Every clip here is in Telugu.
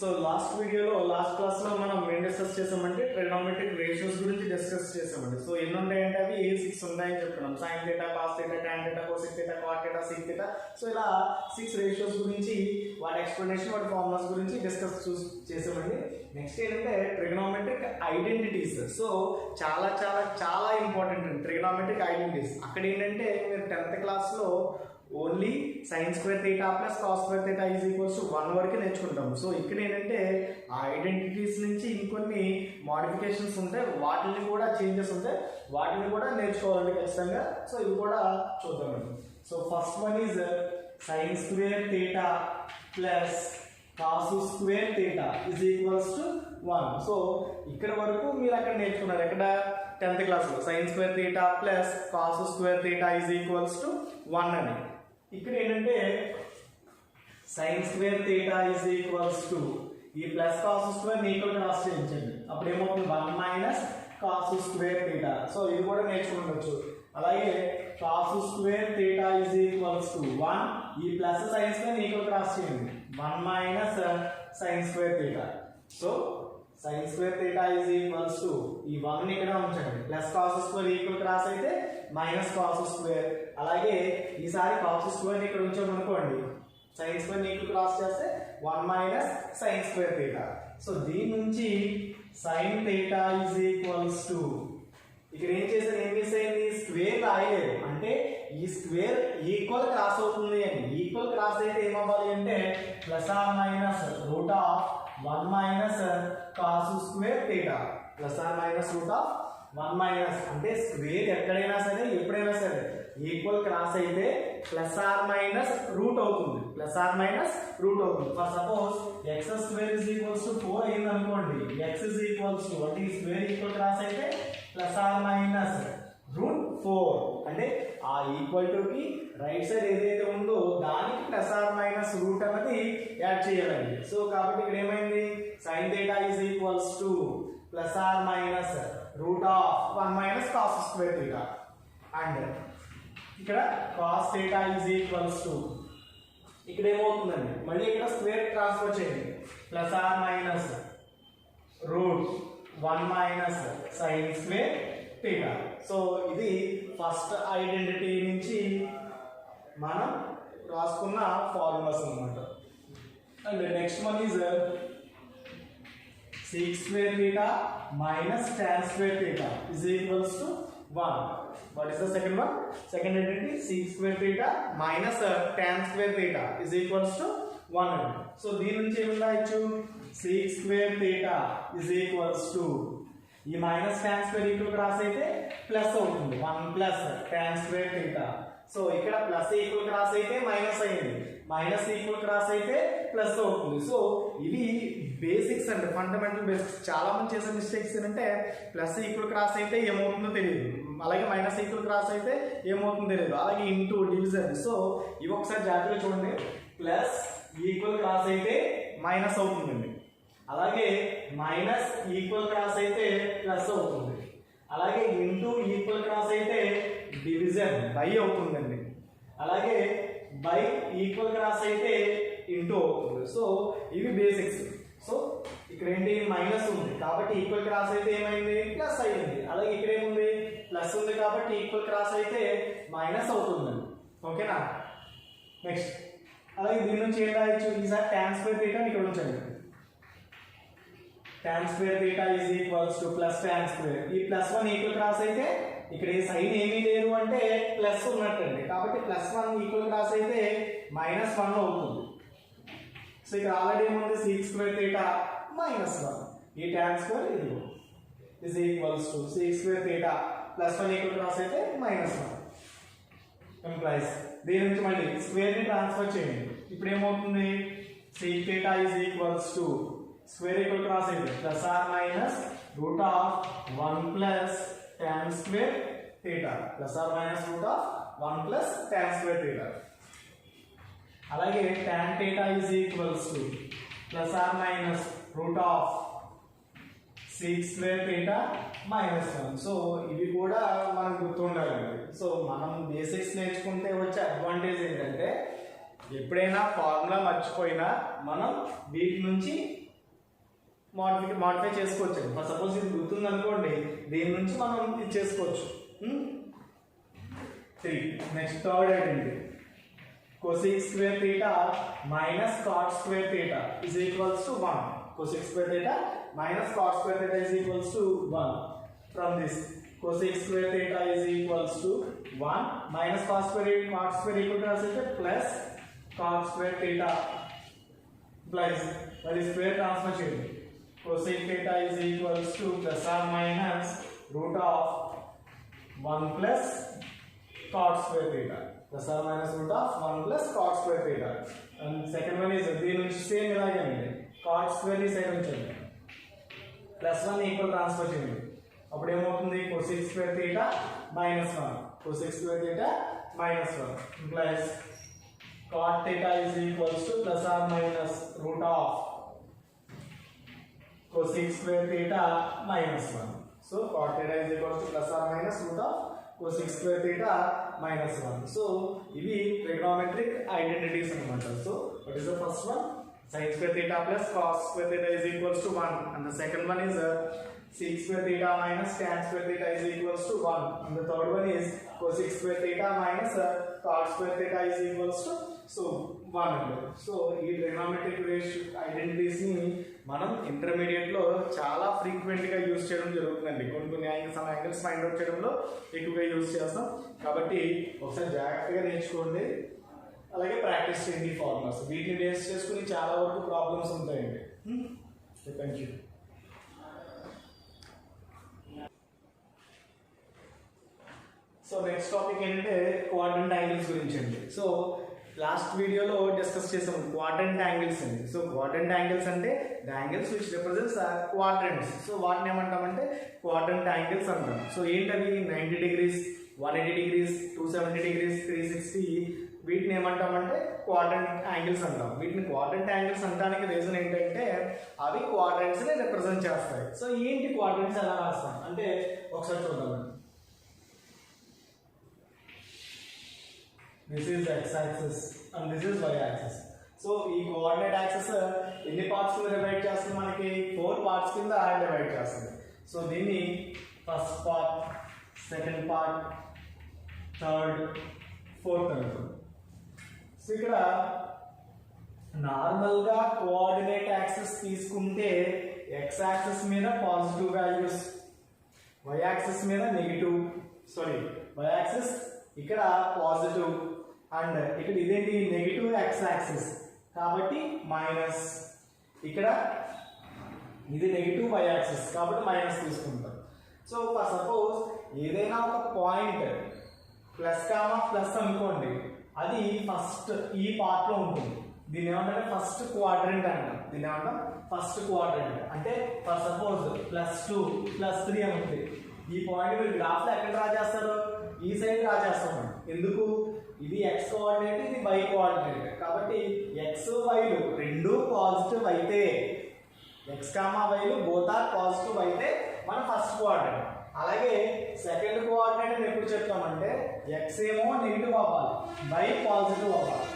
సో లాస్ట్ వీడియోలో లాస్ట్ క్లాస్లో మనం ఏం డిస్కస్ చేసామంటే ట్రిగోనోమెట్రిక్ రేషియోస్ గురించి డిస్కస్ చేసామండి. సో ఎన్ని ఉన్నాయంటే అవి 6 ఉన్నాయని చెప్తున్నాం. Sine theta, cos theta, tan theta, cosec theta, cot theta, sec theta. So ఇలా 6 రేషియోస్ గురించి వాటి ఎక్స్ప్లెనేషన్, వాటి ఫార్ములాస్ గురించి డిస్కస్ చేసామండి. నెక్స్ట్ ఏంటంటే ట్రిగోనోమెట్రిక్ ఐడెంటిటీస్. సో చాలా చాలా చాలా ఇంపార్టెంట్ అండి ట్రిగోనోమెట్రిక్ ఐడెంటిటీస్. అక్కడ ఏంటంటే మీరు 10th క్లాస్లో only sign square theta plus cos square theta is equals to 1 వరకు నేర్చుకుంటాం. సో ఇక్కడ ఏంటంటే ఆ ఐడెంటిటీస్ నుంచి ఇంకొన్ని మోడిఫికేషన్స్ ఉంటాయి, వాటిని కూడా చేంజెస్ ఉంటాయి, వాటిని కూడా నేర్చుకోవాలండి ఖచ్చితంగా. సో ఇవి కూడా చూద్దామండి. So first one is sine square theta plus cos square theta is equals to 1. So ఇక్కడ వరకు మీరు అక్కడ నేర్చుకున్నారు. ఎక్కడ 10th క్లాస్లో sine square theta plus cos square theta is equals to 1 అని. ఇక్కడ ఏంటంటే sine square theta is equals to ఈ plus cos square equal cross చేయించండి. అప్పుడు ఏమవుతుంది 1 minus cos square theta. So ఇది కూడా నేర్చుకుండొచ్చు. అలాగే cos square theta is equals to 1, ఈ plus sine square equal cross చేయండి 1 minus sine square theta. So sign square theta is equals to ఈ 1 ఇక్కడ ఉంచండి, plus cos square equal cross అయితే మైనస్ కాస్ స్క్వేర్. అలాగే ఈసారి కాస్ స్క్వేర్ ఇక్కడ ఉంచామనుకోండి, సైన్ స్క్వేర్ ఈక్వల్ క్రాస్ చేస్తే 1 minus sine square theta. So దీని నుంచి sign theta is equals to ఇక్కడ ఏం చేశారు, ఏం మిస్ అయింది, స్క్వేర్ రాయలేదు. అంటే ఈ స్క్వేర్ ఈక్వల్ క్రాస్ అవుతుంది అని. ఈక్వల్ క్రాస్ అయితే ఏమవ్వాలి అంటే plus or minus root of 1 minus cos square theta, plus or minus root of 1 minus. అంటే స్క్వేర్ ఎక్కడైనా సరే ఎప్పుడైనా సరే ఈక్వల్ క్రాస్ అయితే ప్లస్ ఆర్ మైనస్ రూట్ అవుతుంది, ప్లస్ ఆర్ మైనస్ రూట్ అవుతుంది. For suppose X square is equals to 4 అయింది అనుకోండి, ఎక్స్ ఇస్ ఈక్వల్స్ టు అంటే ఈ స్క్వేర్ ఈక్వల్ క్రాస్ అయితే ప్లస్ ఆర్ మైనస్ రూట్ 4. అంటే ఆ ఈక్వల్ టు కి రైట్ సైడ్ ఏదైతే ఉందో దానికి ప్లస్ ఆర్ మైనస్ రూట్ అనేది యాడ్ చేయాలండి. సో కాబట్టి ఇక్కడ ఏమైంది, sine theta is equals to plus or minus root of 1 minus cos square theta. And ఇక్కడ cos theta is equals to ఇక్కడ ఏమవుతుందండి, మళ్ళీ ఇక్కడ స్క్వేర్ ట్రాన్స్ఫర్ చేయండి, plus or minus root 1 minus sine square theta. So ఇది ఫస్ట్ ఐడెంటిటీ నుంచి మనం రాసుకున్న ఫార్ములాస్ అన్నమాట. And next one is sec square theta minus tan square theta is equals to 1. What is the second one? Second identity, sec square theta minus tan square theta is equals to 1. So దీని నుంచి ఏమి రాయొచ్చు, sec square theta is equals to ఈ minus tan square equal cross అయితే ప్లస్ అవుతుంది 1 plus tan square theta. So ఇక్కడ ప్లస్ ఈక్వల్ క్రాస్ అయితే మైనస్ అయింది, మైనస్ ఈక్వల్ క్రాస్ అయితే ప్లస్ అవుతుంది. సో ఇవి బేసిక్స్ అండి, ఫండమెంటల్ బేసిక్స్. చాలా మంది చేసే మిస్టేక్స్ ఏంటంటే ప్లస్ ఈక్వల్ క్రాస్ అయితే ఏమవుతుందో తెలియదు, అలాగే మైనస్ ఈక్వల్ క్రాస్ అయితే ఏమవుతుందో తెలియదు, అలాగే ఇంటూ డివిజన్. సో ఇవి ఒకసారి జాగ్రత్తగా చూడండి, ప్లస్ ఈక్వల్ క్రాస్ అయితే మైనస్ అవుతుందండి, అలాగే మైనస్ ఈక్వల్ క్రాస్ అయితే ప్లస్ అవుతుంది, అలాగే ఇంటూ ఈక్వల్ క్రాస్ అయితే డివిజన్ బై అవుతుందండి, అలాగే బై ఈక్వల్ క్రాస్ అయితే ఇంటూ అవుతుంది. సో ఇవి బేసిక్స్. సో ఇక్కడ ఏంటి, మైనస్ ఉంది కాబట్టి ఈక్వల్ క్రాస్ అయితే ఏమైంది, ప్లస్ అయింది. అలాగే ఇక్కడ ఏముంది, ప్లస్ ఉంది కాబట్టి ఈక్వల్ క్రాస్ అయితే మైనస్ అవుతుందండి. ఓకేనా. నెక్స్ట్ అలాగే దీని నుంచి ఏం రాయొచ్చు, ఈసారి tan స్క్వేర్ థీటా ఇక్కడ ఉంచండి, tan square theta is equals to plus tan square. ఈ ప్లస్ 1 ఈక్వల్ క్రాస్ అయితే ఇక్కడ ఏ సైన్ ఏమీ లేదు అంటే ప్లస్ ఉన్నట్టండి, కాబట్టి ప్లస్ 1 ఈక్వల్ క్రాస్ అయితే మైనస్ 1 అవుతుంది. సో ఇక్కడ ఆల్రెడీ ఏముంది, sec స్క్వేర్ థీటా మైనస్ 1, ఈ tan స్క్వేర్ ఇది is equals to sec square theta plus 1 equal cross అయితే మైనస్ 1 ఎంప్లాయిస్. దీని నుంచి మళ్ళీ స్క్వేర్ ని ట్రాన్స్ఫర్ చేయండి. ఇప్పుడు ఏమవుతుంది, sec theta is equals to square equal cross అయితే plus or minus root of 1 plus tan square theta, plus or minus root of 1 plus tan square theta. అలాగే tan theta is equals to plus or minus root of sec square theta minus 1. So ఇవి కూడా మనం గుర్తుండాలండి. సో మనం బేసిక్స్ నేర్చుకుంటే వచ్చే అడ్వాంటేజ్ ఏంటంటే ఎప్పుడైనా ఫార్ములా మర్చిపోయినా మనం వీటి నుంచి మాడిఫై చేసుకోవచ్చు. ఫర్ సపోజ్ ఇది గుర్తుంది అనుకోండి, దీని నుంచి మనం ఇది చేసుకోవచ్చు. 3. Next third identity, cosec square theta minus cot square theta is equals to 1. Cosec square theta minus cot square theta is equals to 1. From this, cosec square theta is equals to 1 minus cot square equal to plus cot square theta plus the square transfer change. Cosec theta is equals to plus or minus root of 1 plus cot square theta. Plus or minus root of 1 plus cot square theta. And second one is the same ilagane cot square is side unchandi plus 1 equal transfer cheyandi. Appudu em avutundi cosec square theta minus 1. Cosec square theta minus 1 plus cot theta is equals to plus or minus root of cosec square theta minus 1. So cot theta is equals to plus or minus root of cosec square theta minus 1. So ivi trigonometric identities anamata. So what is the first one? Sin square theta plus cos square theta is equals to 1, and the second one is sec square theta minus tan square theta is equals to 1, and the third one is cosec square theta minus cot square theta is equals to 1. So ఈ trigonometric identities ని మనం ఇంటర్మీడియట్ లో చాలా ఫ్రీక్వెంట్ గా యూజ్ చేయడం జరుగుతుందండి. కొన్ని యాంగిల్స్ ఫైండ్ అవుట్ చేయడంలో ఎక్కువగా యూజ్ చేస్తాం. కాబట్టి ఒకసారి జాగ్రత్తగా నేర్చుకోండి, అలాగే ప్రాక్టీస్ చేయండి ఫార్ములాస్. వీటిని బేస్ చేసుకుని చాలా వరకు ప్రాబ్లమ్స్ ఉంటాయండి. Thank you. So next topic ఏంటంటే క్వాడ్రంట్ యాంగిల్స్ గురించి అండి. సో లాస్ట్ వీడియోలో డిస్కస్ చేసాం క్వాడ్రంట్ యాంగిల్స్ అండి. సో క్వాడ్రంట్ యాంగిల్స్ అంటే the angles which represents quadrants. So వాటిని ఏమంటామంటే క్వాడ్రంట్ యాంగిల్స్ అంటాం. సో ఏంటవి? 90 degrees, 180 degrees, 270 degrees, 360, వీటిని ఏమంటామంటే క్వాడ్రంట్ యాంగిల్స్ అంటాం. వీటిని క్వాడ్రంట్ యాంగిల్స్ అనడానికి రీజన్ ఏంటంటే అవి క్వాడ్రంట్స్ ని రిప్రజెంట్ చేస్తాయి. సో ఏంటి క్వాడ్రంట్స్ ఎలా రాస్తాం అంటే ఒకసారి చూద్దామండి. This is x-axis and this is y-axis. So ఈ కోఆర్డినేట్ యాక్సిస్ ఎన్ని పార్ట్స్ కింద డివైడ్ చేస్తుంది? మనకి 4 పార్ట్స్ కింద డివైడ్ చేస్తుంది. సో దీన్ని first part, second part, third, fourth అనుకుందాం. సో ఇక్కడ నార్మల్ గా కోఆర్డినేట్ యాక్సిస్ తీసుకుంటే x యాక్సిస్ మీద పాజిటివ్ వాల్యూస్, y యాక్సిస్ మీద నెగటివ్, y యాక్సిస్ ఇక్కడ పాజిటివ్, అండ్ ఇక్కడ ఇదేంటి నెగటివ్ x యాక్సిస్ కాబట్టి మైనస్, ఇక్కడ ఇది నెగటివ్ y యాక్సిస్ కాబట్టి మైనస్ తీసుకుంటాం. సో ఫర్ సపోజ్ ఏదైనా ఒక పాయింట్ ప్లస్ కామా ప్లస్ అనుకోండి, అది ఫస్ట్ ఈ పార్ట్ లో ఉంటుంది. దీని ఏమంటే ఫస్ట్ క్వాడ్రంట్ అంటాం. దీని ఏమంటాం ఫస్ట్ క్వాడ్రంట్. అంటే ఫర్ సపోజ్ +2 +3 అని ఉంటుంది. ఈ పాయింట్ మీరు గ్రాఫ్ లో ఎక్కడ డ్రా చేస్తారు? ఈ సైడ్ డ్రా చేస్తాం. ఎందుకు? ఇది x కోఆర్డినేట్, ఇది y కోఆర్డినేట్. కాబట్టి x y లు రెండు పాజిటివ్ అయితే, x y లు బోత్ ఆర్ పాజిటివ్ అయితే మన ఫస్ట్ కోఆర్డినేట్. అలాగే సెకండ్ కోఆర్డినేట్ ఎప్పుడు చెప్తామంటే x ఏమో నెగిటివ్ అవ్వాలి, y పాజిటివ్ అవ్వాలి.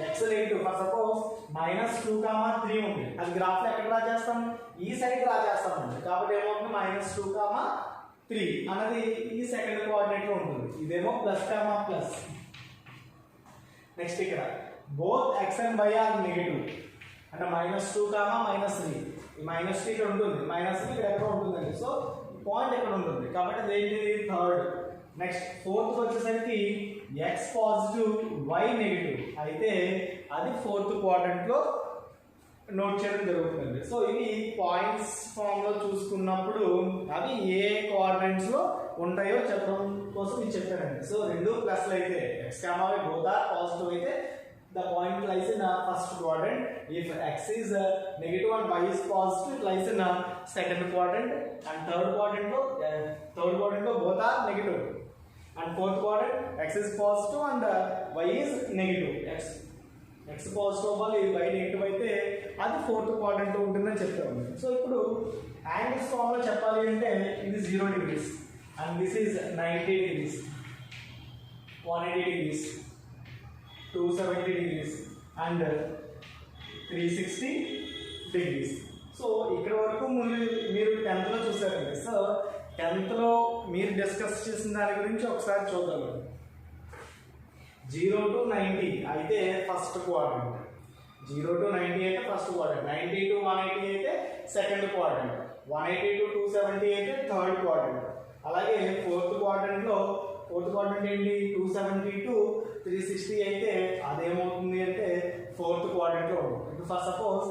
x నెగిటివ్, ఫర్ సపోజ్ -2, 3 ఉంది. అది గ్రాఫ్ లో ఎక్కడ డ్రా చేస్తాం? ఈ సైడ్ డ్రా చేస్తామండి. కాబట్టి ఏమవుతుంది? -2, 3 అన్నది ఈ సెకండ్ కోఆర్డినేట్ లో ఉంటుంది. ఇదేమో ప్లస్ కామా ప్లస్. నెక్స్ట్ ఇక్కడ both x and y are negative, అంటే -2, -3. ఈ -3 ఇక్కడ ఉంటుంది, -3 ఇక్కడ ఎక్కడ ఉంటుందండి. సో పాయింట్ ఎక్కడ ఉంటుంది కాబట్టి అదేంటిది థర్డ్. నెక్స్ట్ ఫోర్త్ వచ్చేసరికి x పాజిటివ్, y నెగిటివ్ అయితే అది ఫోర్త్ క్వాడ్రంట్ లో నోట్ చేయడం జరుగుతుంది. సో ఇవి పాయింట్స్ ఫామ్ లో చూసుకున్నప్పుడు అవి ఏ క్వాడ్రంట్స్ లో ఉంటాయో చెప్పడం కోసం ఇది చెప్పానండి. సో రెండు ప్లస్లు అయితే x, y both are positive అయితే the point lies in first quadrant. If x is negative and y is positive, it lies in second quadrant. And third quadrant lo both are negative. And fourth quadrant x is positive and y is negative. x positive అవ్వాలి, y నెగిటివ్ అయితే అది ఫోర్త్ క్వాడ్రంట్ లో ఉంటుందని చెప్తాము. సో ఇప్పుడు యాంగిల్స్ ఫామ్ లో చెప్పాలి అంటే ఇది 0 degrees and this is 90 degrees, 180 degrees, 270 degrees and 360 degrees. So so ఇక్కడ వరకు మీరు 10th లో చూసారండి. సో 10th లో మీరు డిస్కస్ చేసిన దాని గురించి ఒకసారి చూద్దాం. 0 to 90 అయితే ఫస్ట్ క్వాడ్రంట్, 0 to 90 అయితే ఫస్ట్ క్వాడ్రంట్, 90 to 180 అయితే సెకండ్ క్వాడ్రంట్, 180 to 270 అయితే థర్డ్ క్వాడ్రంట్. అలాగే ఫోర్త్ క్వాడ్రంట్ ఏంటి 270 to 360 అయితే అదేమవుతుంది అంటే ఫోర్త్ క్వాడ్రంట్లో ఉంటుంది. ఇప్పుడు ఫర్ సపోజ్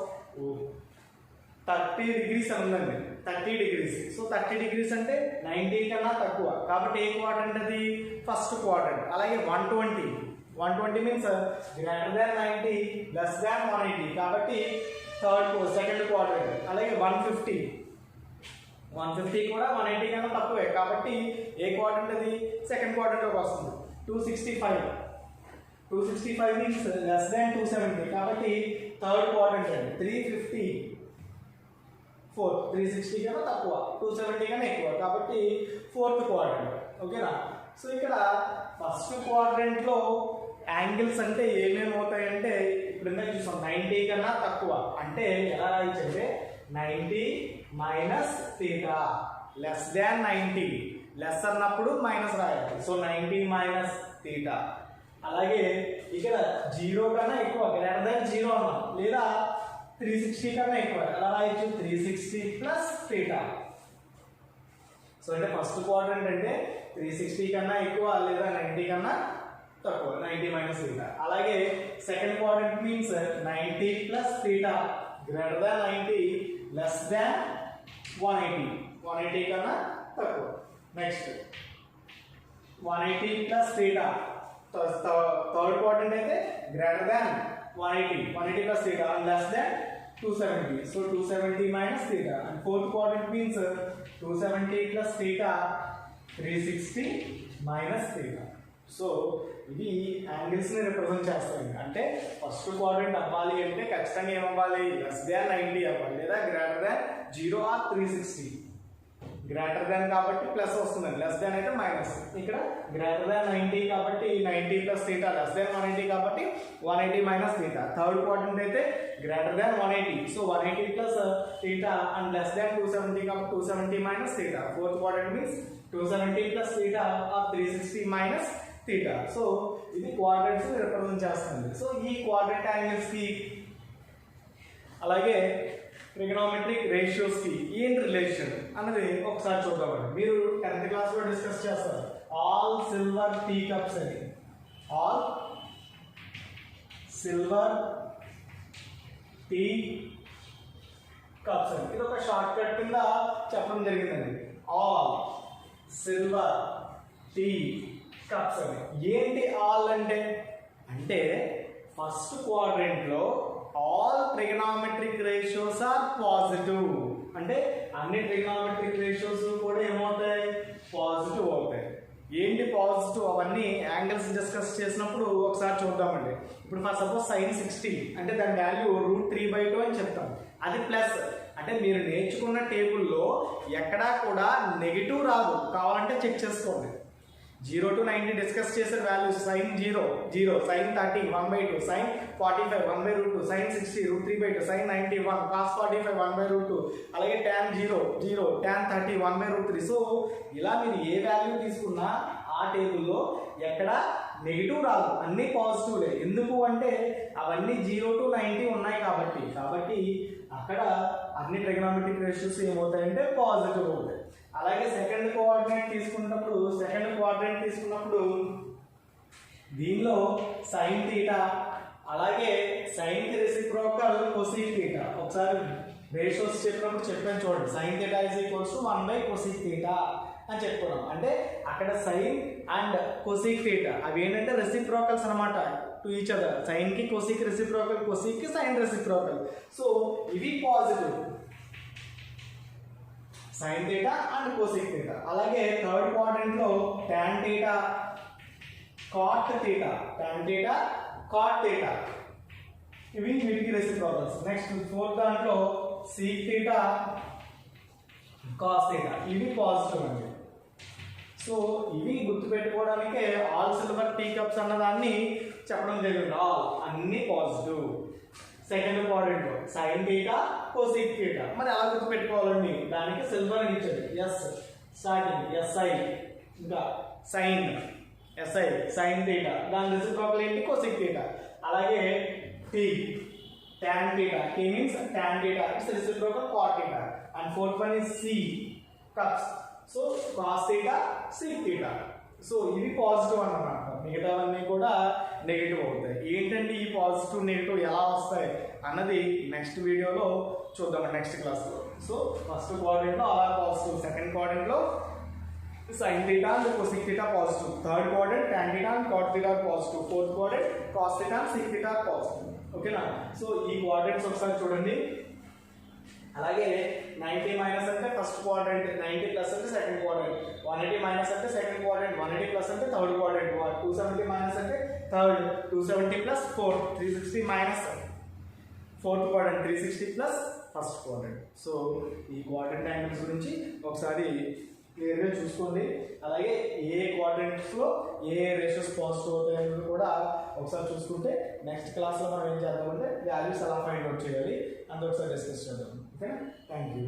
30 degrees ఉందండి, 30 degrees. సో 30 degrees అంటే 90 కన్నా తక్కువ కాబట్టి ఏ క్వాడ్రంట్ అది ఫస్ట్ క్వాడ్రంట్. అలాగే 120 means greater than 90 less than 180 కాబట్టి సెకండ్ క్వాడ్రంట్. అలాగే 150 కూడా 180 కన్నా తక్కువే కాబట్టి ఏ క్వాడ్రంట్ అది సెకండ్ క్వాడ్రంట్లోకి వస్తుంది. 265 మీన్స్ లెస్ దాన్ 270 కాబట్టి థర్డ్ క్వాడ్రంట్ అండి. 360 కన్నా తక్కువ, 270 కన్నా ఎక్కువ కాబట్టి ఫోర్త్ క్వాడ్రంట్. ఓకేనా? సో ఇక్కడ ఫస్ట్ క్వాడ్రంట్లో యాంగిల్స్ అంటే ఏమేమి అవుతాయంటే ఇప్పుడు చూసాం 90 కన్నా తక్కువ అంటే ఎలా రాయొచ్చు అంటే 90 minus theta less than 90, less అన్నప్పుడు మైనస్ రాయాలి. So 90 minus theta. అలాగే ఇక్కడ 0 కన్నా ఎక్కువ గ్రేటర్ దాన్ 0 అన్నాం, లేదా 360 కన్నా ఎక్కువ ఎలా రాయొచ్చు 360 ప్లస్ తీటా. సో అంటే ఫస్ట్ క్వాడ్రంట్ అంటే 360 కన్నా ఎక్కువ లేదా 90 కన్నా తక్కువ, 90 మైనస్ తీటా. అలాగే second quadrant means 90 plus theta greater than 90 less than 180 కన్నా తక్కువ. Next 180 plus theta third quadrant అయితే greater than 180 plus theta and less than 270. So 270 minus theta. And fourth quadrant means 270 plus theta 360 minus theta. So ఇవి యాంగిల్స్ ని రిప్రజెంట్ చేస్తాయి. అంటే ఫస్ట్ క్వాడ్రంట్ అవ్వాలి అంటే ఖచ్చితంగా ఏమవ్వాలి లెస్ దాన్ 90 అవ్వాలి, లేదా greater than 0 or 360. Greater than కాబట్టి ప్లస్ వస్తుంది, లెస్ దాన్ అయితే మైనస్. ఇక్కడ గ్రేటర్ దాన్ 90 కాబట్టి 90 ప్లస్ తీటా, లెస్ దాన్ 180 కాబట్టి 180 మైనస్ తీటా. థర్డ్ క్వాడ్రంట్ అయితే greater than 180, so 180 plus theta and less than 270 కాబట్టి 270 minus theta. Fourth quadrant means 270 plus theta or 360 minus theta. So ఇది క్వాడ్రంట్స్ రిప్రజెంట్ చేస్తుంది. సో ఈ క్వాడ్రంట్ యాంగిల్స్ కి అలాగే ట్రిగనోమెట్రిక్ రేషియోస్ కి ఏంటి రిలేషన్ అన్నది ఒకసారి చూద్దామండి. మీరు 10th క్లాస్ లో డిస్కస్ చేస్తారు ఆల్ సిల్వర్ టీ కప్స్ అని. ఆల్ సిల్వర్ టీ కప్స్ అని ఇది ఒక షార్ట్ కట్ కింద చెప్పడం జరిగిందండి. ఆల్ సిల్వర్ టీ కప్స్ అని. ఏంటి ఆల్ అంటే ఫస్ట్ క్వాడ్రంట్ లో all trigonometric ratios are positive. అంటే అన్ని ట్రిగనోమెట్రిక్ రేషియోస్ కూడా ఏమవుతాయి పాజిటివ్ అవుతాయి. ఏంటి పాజిటివ్ అవన్నీ యాంగిల్స్ డిస్కస్ చేసినప్పుడు ఒకసారి చూద్దామండి. ఇప్పుడు ఫర్ సపోజ్ sin 60 అంటే దాని వాల్యూ √3/2 అని చెప్తాం. అది ప్లస్ అంటే మీరు నేర్చుకున్న టేబుల్లో ఎక్కడా కూడా నెగిటివ్ రాదు, కావాలంటే చెక్ చేసుకోండి. 0 to 90 డిస్కస్ చేసే values sin 0 0, sin 30 1/2, sin 45 1/√2, sin 60 √3/2, sin 90 1, cos 45 1/√2, అలాగే tan 0 0, tan 30 1/√3. సో ఇలా మీరు ఏ వాల్యూ తీసుకున్నా ఆ టేబుల్లో ఎక్కడ నెగిటివ్ రాదు, అన్ని పాజిటివ్లే. ఎందుకు అంటే అవన్నీ 0 to 90 ఉన్నాయి కాబట్టి అక్కడ అన్ని ట్రిగనోమెట్రిక్ రేషియోస్ ఏమవుతాయంటే పాజిటివ్ అవుతాయి. అలాగే సెకండ్ క్వాడ్రంట్ తీసుకున్నప్పుడు దీనిలో sin తీటా అలాగే sin కి రెసిప్రోకల్ cosec తీటా. ఒకసారి రేషియోస్ చెప్పినప్పుడు చెప్పాను చూడండి. sin తీటా = 1/cosec తీటా అని చెప్పుకున్నాం. అంటే అక్కడ sin అండ్ cosec తీటా అవి ఏంటంటే రెసిప్రోకల్స్ అన్నమాట టు ఈచ్ అదర్. sin కి cosec రెసిప్రోకల్, cosec కి sin రెసిప్రోకల్. సో ఇవి positive sin theta and cosec theta. అలాగే థర్డ్ క్వాడ్రంట్ లో tan theta cot theta, tan theta cot theta ఇవి వీటికి రెసిప్రోకల్స్. నెక్స్ట్ ఫోర్త్ దాంట్లో sec తీటా cos తీటా ఇవి పాజిటివ్ అండి. సో ఇవి గుర్తుపెట్టుకోవడానికే ఆల్ సిల్వర్ టీ కప్స్ అన్నదాన్ని చెప్పడం జరిగింది. ఆల్ అన్ని పాజిటివ్. సెకండ్ క్వాడ్రంట్ లో సైన్ థీటా కోసెక్ థీటా. మరి ఎలా గుర్తుపెట్టుకోవాలండి, దానికి సిల్వర్ ఇచ్చాడు. ఎస్ స్టార్టింగ్ ఎస్ఐ, ఇంకా సైన్ ఎస్ఐ సైన్ థీటా, దాని రెసిప్రోకల్ ఏంటి కోసెక్ థీటా. అలాగే tea tan theta, K means tan theta, its reciprocal cot theta. And fourth one is C, cups. So cos theta, sec theta. So ఇది పాజిటివ్ అన్నమాట, మిగతావన్నీ కూడా నెగిటివ్ అవుతాయి. ఏంటంటే ఈ పాజిటివ్ నెగిటివ్ ఎలా వస్తాయి అన్నది నెక్స్ట్ వీడియోలో చూద్దాం, నెక్స్ట్ క్లాస్లో. సో ఫస్ట్ క్వాడ్రంట్లో అలా పాజిటివ్, సెకండ్ క్వాడ్రంట్లో sin theta and cosec theta positive, third quadrant tan theta and cot theta positive, fourth quadrant cos theta and sec theta positive. ఓకేనా? సో ఈ క్వాడ్రంట్స్ ఒకసారి చూడండి. అలాగే 90 మైనస్ అంటే ఫస్ట్ క్వాడ్రంట్, 90 ప్లస్ అంటే సెకండ్ క్వాడ్రంట్, 180 మైనస్ అంటే సెకండ్ క్వాడ్రంట్, 180 ప్లస్ అంటే థర్డ్ క్వాడ్రంట్, 270 మైనస్ అంటే third, 270 plus 4, 360 minus fourth quadrant, 360 plus first quadrant. So ఈ క్వాడ్రంట్ యాంగిల్స్ గురించి ఒకసారి క్లియర్గా చూసుకోండి. అలాగే ఏ క్వాడ్రంట్స్లో ఏ రేషియోస్ పాజిటివ్ అవుతాయని కూడా ఒకసారి చూసుకుంటే నెక్స్ట్ క్లాస్లో మనం ఏం చేద్దామంటే వాల్యూస్ ఎలా ఫైండ్ అవుట్ చేయాలి అంత ఒకసారి డిస్కస్ చేద్దాం. ఓకేనా? Thank you.